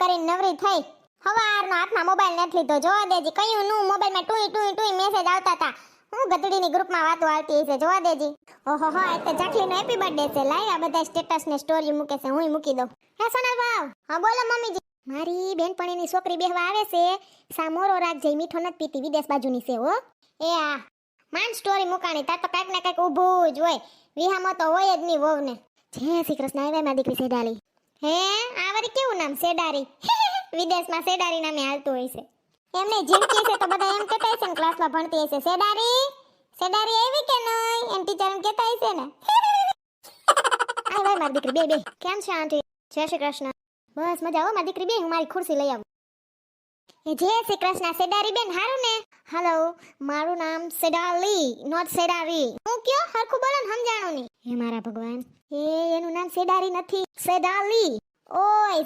કરીને નવરી થઈ. હવારનો હાથમાં મોબાઈલ નથી લીધો. જોવા દેજી કયું નું મોબાઈલમાં ટુઈ ટુઈ ટુઈ મેસેજ આવતા હતા. હું ગધડીની ગ્રુપમાં વાતો આવતી હશે. જોવા દેજી. ઓહો હો એટલે ચકલીનો હેપી બર્થડે છે. લાઈ આ બધા સ્ટેટસ ને સ્ટોરી મૂકે છે. હુંય મૂકી દઉં. હે સોનલ ભાવ. હા બોલો મમ્મીજી. મારી બેનપણીની છોકરી બેહવા આવે છે. સામોરો રાખજે. મીઠો નથી પીતી. વિદેશ બાજુની છે હો. એ આ માન સ્ટોરી મુકાણી. તાર તો કાંઈક ને કાંઈક ઊભું જ હોય. વિહામાં તો હોય જ નહીં વહુને. જય શ્રી કૃષ્ણ. આવે મારી દીકરી સેડાલી. હે આ વળી કેવું નામ સેડારી? વિદેશમાં સેડારી નામે હાલતું હોય છે. એમને જીવતી છે તો બધા એમ કહેતા હશે ને ક્લાસમાં ભણતી હશે સેડારી સેડારી આવી કે નહીં એમ ટીચર એમ કહેતા હશે ને. આ ભાઈ મારી દીકરી બે કેમ છે આંટી? જય શ્રી કૃષ્ણ. બસ મજા હો મારી દીકરી બે. હું મારી ખુરશી લઈ આવું. એ જય શ્રી કૃષ્ણ સેડારી બેન હારું ને? હેલો મારું નામ સેડાલી નોટ સેડારી. હું કયો હરખું બોલો ને સમજાણું નહીં. હે મારા ભગવાન. એ એનું નામ સેડારી નથી સેડાલી. ઓય